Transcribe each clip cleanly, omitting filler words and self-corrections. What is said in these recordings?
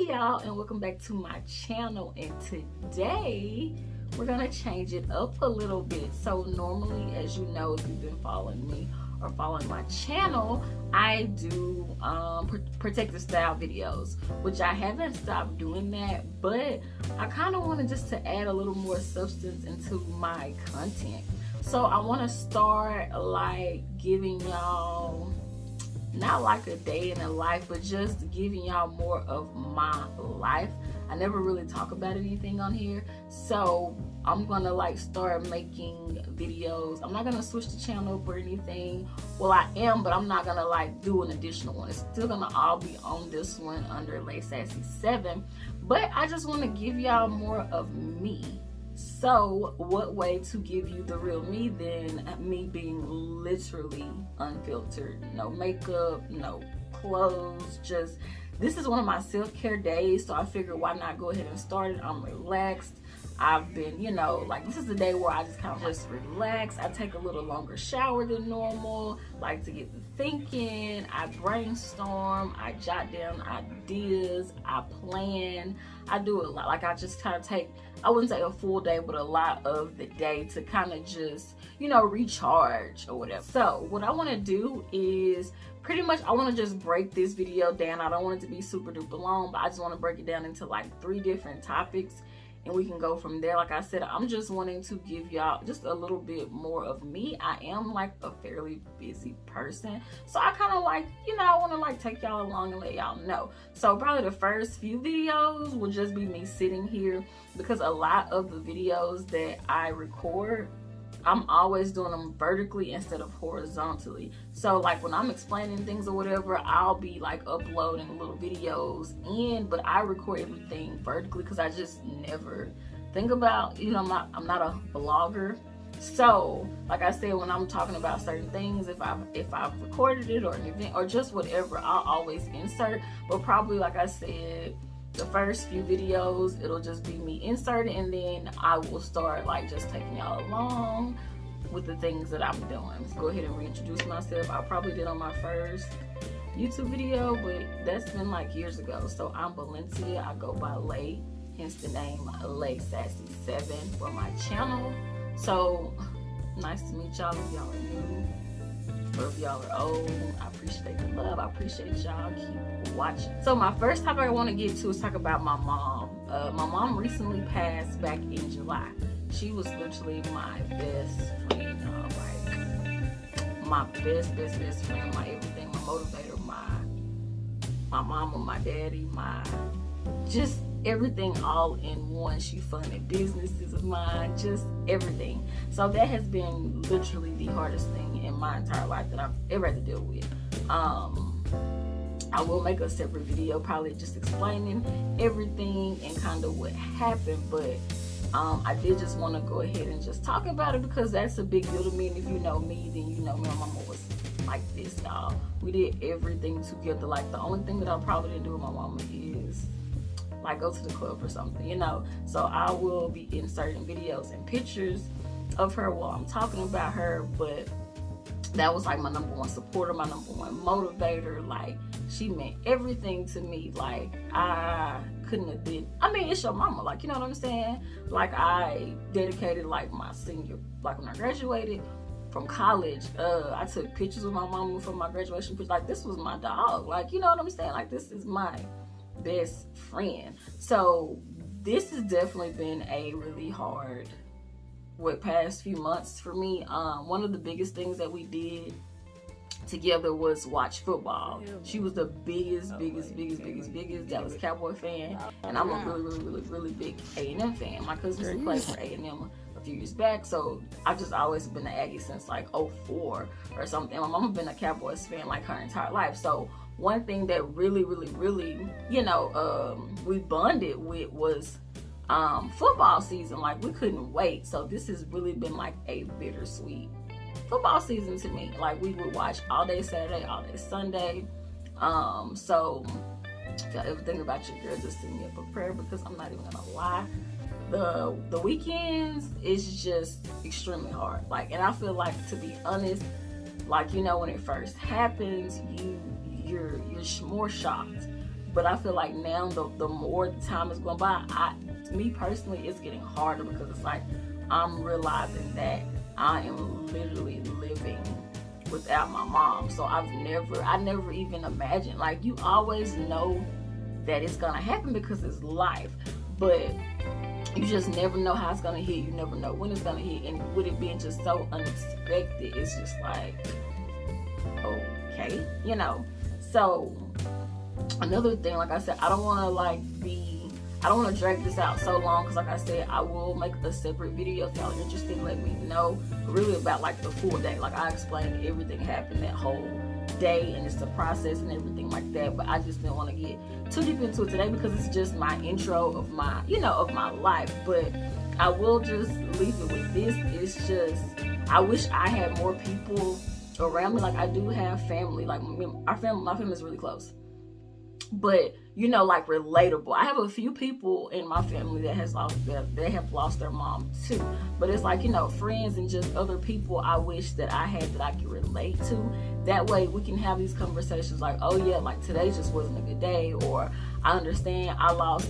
Hey y'all, and welcome back to my channel. And today we're gonna change it up a little bit. So normally, as you know, if you've been following me or following my channel, I do protective style videos, which I haven't stopped doing that, but I kind of wanted just to add a little more substance into my content. So I want to start like giving y'all not like a day in the life, but just giving y'all more of my life. I never really talk about anything on here, so I'm gonna like start making videos. I'm not gonna switch the channel up or anything. Well, I am, but I'm not gonna like do an additional one. It's still gonna all be on this one under Lay Sassy 7, but I just want to give y'all more of me. So what way to give you the real me than me being literally unfiltered, no makeup, no clothes, just this is one of my self-care days, so I figured why not go ahead and start it. I'm relaxed. I've been, you know, like this is the day where I just kind of just relax. I take a little longer shower than normal, like to get the thinking. I brainstorm, I jot down ideas, I plan. I do a lot. Like I just kind of take, I wouldn't say a full day, but a lot of the day to kind of just, you know, recharge or whatever. So what I want to do is pretty much I want to just break this video down. I don't want it to be super duper long, but I just want to break it down into like 3 different topics, and we can go from there. Like I said, I'm just wanting to give y'all just a little bit more of me. I am like a fairly busy person, so I kind of like, you know, I want to like take y'all along and let y'all know. So probably the first few videos will just be me sitting here, because a lot of the videos that I record, I'm always doing them vertically instead of horizontally. So like when I'm explaining things or whatever, I'll be like uploading little videos in, but I record everything vertically because I just never think about, you know, I'm not a blogger. So like I said, when I'm talking about certain things, if I've recorded it or an event or just whatever, I'll always insert. But probably like I said, the first few videos, it'll just be me inserting, and then I will start like just taking y'all along with the things that I'm doing. Let's go ahead and reintroduce myself. I probably did on my first YouTube video, but that's been like years ago. So I'm Valencia. I go by Lay, hence the name Lay Sassy 7 for my channel. So nice to meet y'all if y'all are new. Or if y'all are old, I appreciate the love. I appreciate y'all. Keep watching. So my first topic I want to get to is talk about my mom. My mom recently passed back in July. She was literally my best friend, like my best friend, my everything, my motivator, my mama, my daddy, my just everything all in one. She funded businesses of mine, just everything. So that has been literally the hardest thing in my entire life that I've ever had to deal with. I will make a separate video probably just explaining everything and kind of what happened, but I did just want to go ahead and just talk about it because that's a big deal to me. And if you know me, then you know my mama was like this, y'all. We did everything together. Like the only thing that I probably didn't do with my mama is like go to the club or something, you know. So I will be inserting videos and pictures of her while I'm talking about her, but that was like my #1 supporter, my #1 motivator. Like she meant everything to me. Like I couldn't have did, I mean, it's your mama, like, you know what I'm saying? Like I dedicated like my senior, like when I graduated from college, I took pictures with my mama for my graduation picture. Like this was my dog, like, you know what I'm saying? Like this is my best friend. So this has definitely been a really hard past few months for me. One of the biggest things that we did together was watch football. She was the biggest Dallas Cowboy fan, and I'm a really big A&M fan. My cousin used to play for A&M a few years back, so I've just always been an Aggie since like 04 or something. My mama been a Cowboys fan like her entire life. So one thing that really, you know, we bonded with was football season. Like we couldn't wait. So this has really been like a bittersweet football season to me. Like we would watch all day Saturday, all day Sunday. So if y'all ever think about your girl, just send me up a prayer, because I'm not even gonna lie, the weekends is just extremely hard. Like, and I feel like, to be honest, like, you know, when it first happens, you're more shocked But I feel like now the more the time is going by, me personally, it's getting harder because it's like I'm realizing that I am literally living without my mom. So I never even imagined, like, you always know that it's gonna happen because it's life, but you just never know how it's gonna hit. You never know when it's gonna hit, and with it being just so unexpected, it's just like, okay, you know. So another thing, like I said, I don't want to drag this out so long, because like I said, I will make a separate video. If y'all are interested, let me know, really about like the full day. Like, I explained everything happened that whole day, and it's the process and everything like that. But I just didn't want to get too deep into it today, because it's just my intro of my, of my life. But I will just leave it with this. It's just, I wish I had more people around me. Like, I do have family. Like, my family is really close, but like, relatable. I have a few people in my family that have lost their mom too. But it's like, friends and just other people I wish that I had that I could relate to. That way we can have these conversations like, oh yeah, like today just wasn't a good day, or I understand my mom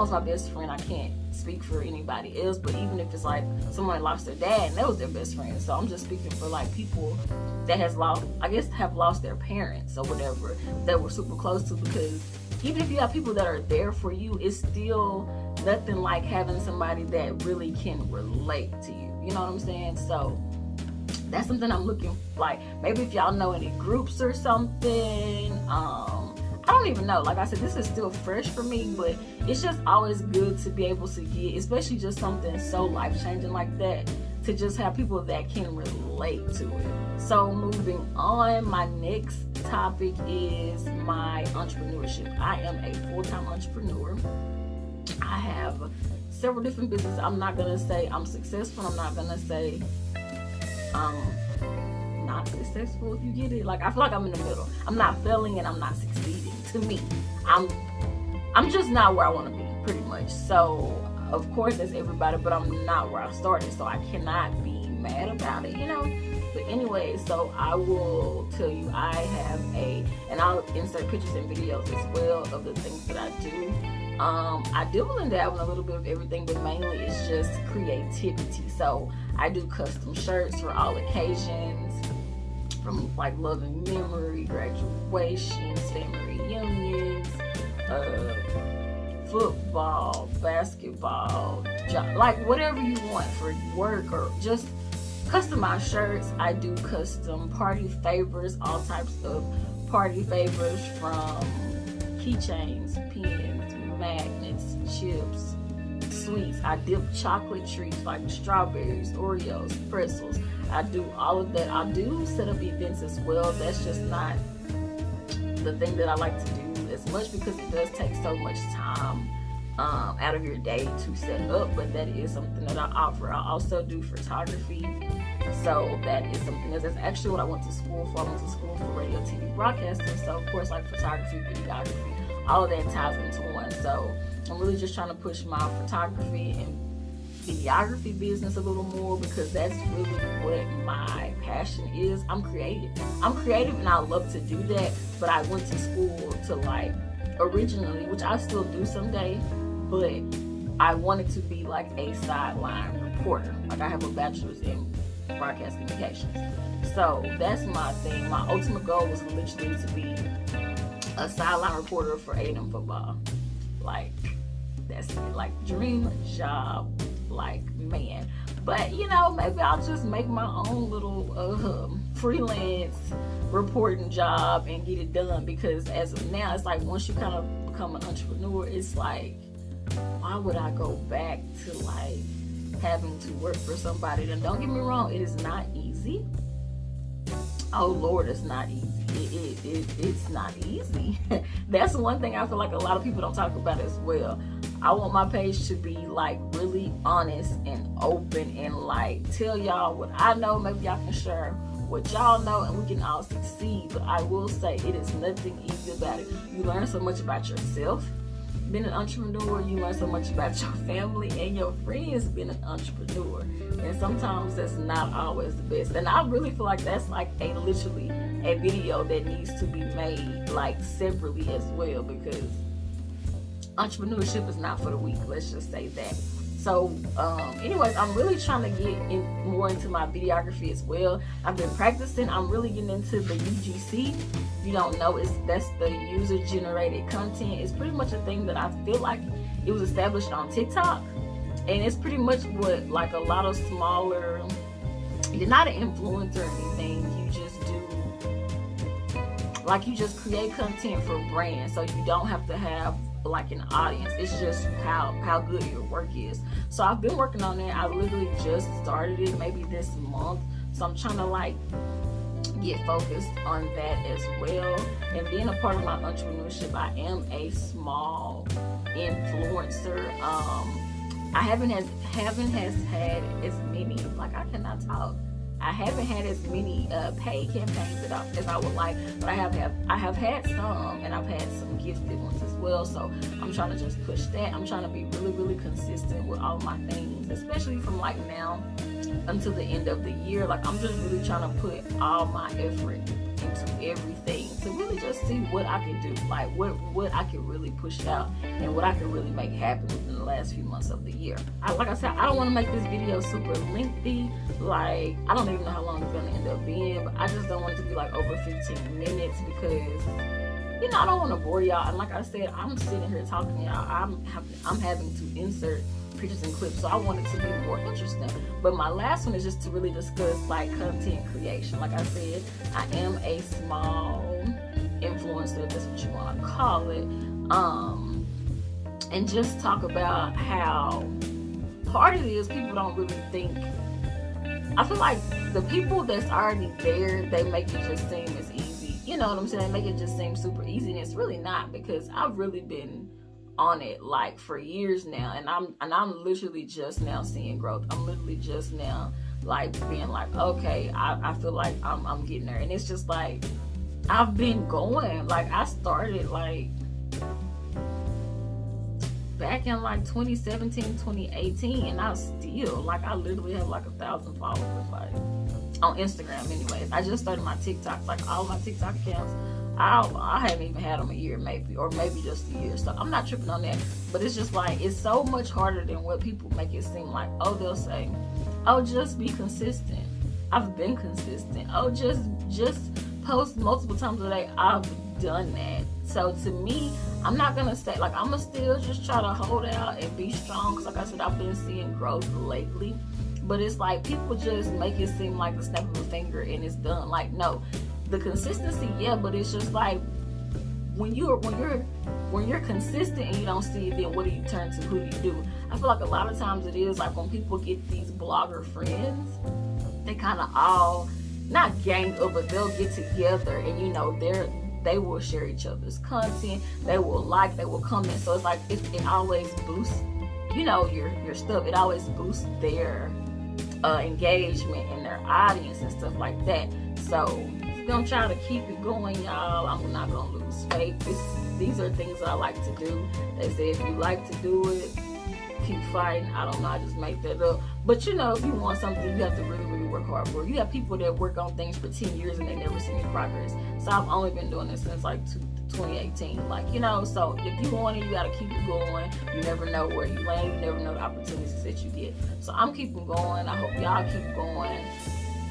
was my best friend. I can't speak for anybody else, but even if it's like someone lost their dad and that was their best friend. So I'm just speaking for like people that have lost their parents or whatever, that we're super close to, because even if you have people that are there for you, it's still nothing like having somebody that really can relate to you. You know what I'm saying? So that's something I'm looking, like, maybe if y'all know any groups or something. I don't even know. Like I said, this is still fresh for me, but it's just always good to be able to get, especially just something so life-changing like that, to just have people that can relate to it. So moving on, my next topic is my entrepreneurship. I am a full-time entrepreneur. I have several different businesses. I'm not gonna say I'm successful. I'm not gonna say not successful, if you get it. Like, I feel like I'm in the middle. I'm not failing and I'm not succeeding. To me, I'm just not where I want to be, pretty much. So of course, as everybody, but I'm not where I started, so I cannot be mad about it, But anyway, so I will tell you, I have and I'll insert pictures and videos as well of the things that I do. I dabble and dabble a little bit of everything, but mainly it's just creativity. So I do custom shirts for all occasions, from like loving memory, graduations, family reunions, football, basketball, job, like whatever you want for work, or just customized shirts. I do custom party favors, all types of party favors, from keychains, pins, magnets, chips, sweets. I dip chocolate treats like strawberries, Oreos, pretzels. I do all of that. I do set up events as well. That's just not the thing that I like to do as much, because it does take so much time out of your day to set up. But that is something that I offer. I also do photography. So that is something that's actually what I went to school for. I went to school for radio, TV, broadcasting. So of course, like photography, videography, all of that ties into one. So I'm really just trying to push my photography and videography business a little more, because that's really what my passion is. I'm creative and I love to do that. But I went to school to, like, originally, which I still do someday, but I wanted to be like a sideline reporter. Like, I have a bachelor's in broadcast communications. So that's my thing. My ultimate goal was literally to be a sideline reporter for A&M football. Like, that's it. Like, dream job. Like, man. But maybe I'll just make my own little freelance reporting job and get it done, because as of now, it's like, once you kind of become an entrepreneur, it's like, why would I go back to like having to work for somebody? And don't get me wrong, it is not easy. Oh Lord, it's not easy. It's not easy. That's one thing I feel like a lot of people don't talk about as well. I want my page to be like really honest and open, and like tell y'all what I know. Maybe y'all can share what y'all know, and we can all succeed. But I will say, it is nothing easy about it. You learn so much about yourself being an entrepreneur. You learn so much about your family and your friends being an entrepreneur, and sometimes that's not always the best. And I really feel like that's like literally a video that needs to be made like separately as well, because entrepreneurship is not for the weak. Let's just say that. So anyways, I'm really trying to get more into my videography as well. I've been practicing. I'm really getting into the UGC. If you don't know, that's the user generated content. It's pretty much a thing that I feel like it was established on TikTok, and it's pretty much what like a lot of smaller, you're not an influencer or anything, you just do, like, you just create content for brands, so you don't have to have like an audience. It's just how good your work is. So I've been working on that. I literally just started it maybe this month, so I'm trying to like get focused on that as well. And being a part of my entrepreneurship, I am a small influencer. I haven't had as many, like, I cannot talk. I haven't had as many paid campaigns as I would like, but I have had some, and I've had some gifted ones as well. So I'm trying to just push that. I'm trying to be really consistent with all my things, especially from like now until the end of the year. Like, I'm just really trying to put all my effort into everything to really just see what I can do, like what I can really push out and what I can really make happen within the last few months of the year. Like I said, I don't want to make this video super lengthy. Like, I don't even know how long it's going to end up being, but I just don't want it to be like over 15 minutes because, you know, I don't want to bore y'all. And like I said, I'm sitting here talking to y'all. I'm having to insert pictures and clips, so I want it to be more interesting. But my last one is just to really discuss like content creation. Like I said, I am a small influencer, if that's what you want to call it, and just talk about how hard it is. People don't really think. I feel like the people that's already there, they make it just seem as easy. You know what I'm saying? They make it just seem super easy, and it's really not, because I've really been on it like for years now, and I'm literally just now seeing growth. I'm literally just now like being like, okay, I feel like I'm getting there. And it's just like, I've been going, like, I started like back in like 2017, 2018, and I still, like, I literally have like 1,000 followers, like, on Instagram. Anyways, I just started my TikTok, like all my TikTok accounts, I haven't even had them a year, maybe just a year, so I'm not tripping on that. But it's just like, it's so much harder than what people make it seem like. Oh, they'll say, oh, just be consistent. I've been consistent. Oh, just post multiple times a day. I've done that. So to me, I'm not gonna say, like, I'm gonna still just try to hold out and be strong, because like I said, I've been seeing growth lately. But it's like, people just make it seem like the snap of a finger and it's done. Like, no. The consistency, yeah, but it's just like, when you're consistent and you don't see it, then what do you turn to? Who do you do? I feel like a lot of times it is like, when people get these blogger friends, they kind of all, not gang up, but they'll get together, and you know, they will share each other's content, they will like, they will comment. So it's like, it always boosts, you know, your stuff. It always boosts their engagement and their audience and stuff like that. So gonna try to keep it going, y'all. I'm not gonna lose faith. These are things that I like to do. They say if you like to do it, keep fighting. I don't know, I just make that up. But you know, if you want something, you have to really work hard for it. You have people that work on things for 10 years and they never see any progress. So I've only been doing this since like 2018. Like, you know, so if you want it, you gotta keep it going. You never know where you land. You never know the opportunities that you get. So I'm keeping going. I hope y'all keep going.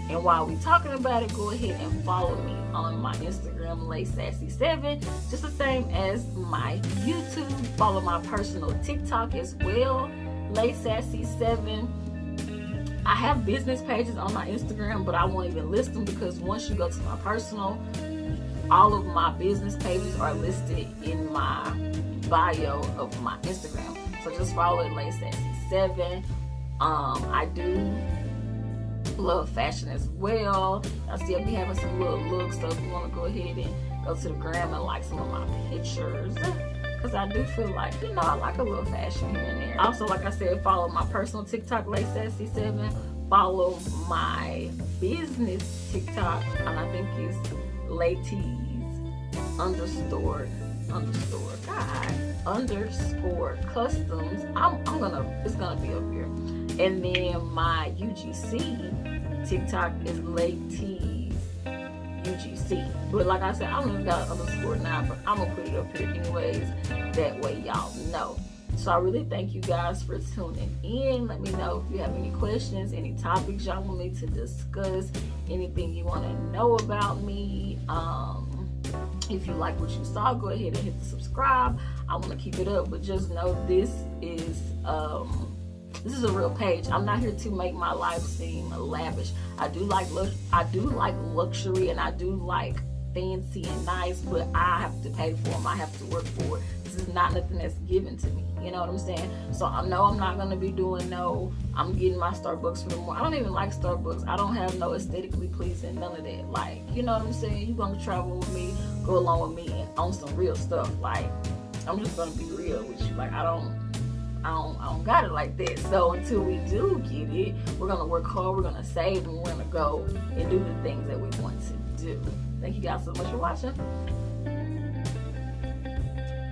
And while we talking about it, go ahead and follow me on my Instagram, LaySassy7, just the same as my YouTube. Follow my personal TikTok as well, LaySassy7. I have business pages on my Instagram, but I won't even list them, because once you go to my personal, all of my business pages are listed in my bio of my Instagram. So just follow it, LaySassy7. I do love fashion as well. I still be having some little looks, so if you want to go ahead and go to the gram and like some of my pictures, because I do feel like, you know, I like a little fashion here and there. Also, like I said, follow my personal TikTok, LaySassy7. Follow my business TikTok, and I think it's laytees underscore customs. It's gonna be up here. And then my UGC TikTok is laytees UGC. But like I said, I don't even got an underscore now, but I'm gonna put it up here anyways. That way y'all know. So I really thank you guys for tuning in. Let me know if you have any questions, any topics y'all want me to discuss, anything you want to know about me. If you like what you saw, go ahead and hit the subscribe. I want to keep it up, but just know this is a real page. I'm not here to make my life seem lavish. I do like luxury, and I do like fancy and nice, but I have to pay for them. I have to work for it. This is not nothing that's given to me. You know what I'm saying? So I know I'm not gonna be doing I'm getting my Starbucks for the morning. I don't even like Starbucks. I don't have no aesthetically pleasing, none of that. Like, you know what I'm saying? You're gonna travel with me, go along with me, and on some real stuff. Like, I'm just gonna be real with you. Like, I don't got it like that. So until we do get it, we're gonna work hard, we're gonna save, and we're gonna go and do the things that we want to do. Thank you guys so much for watching.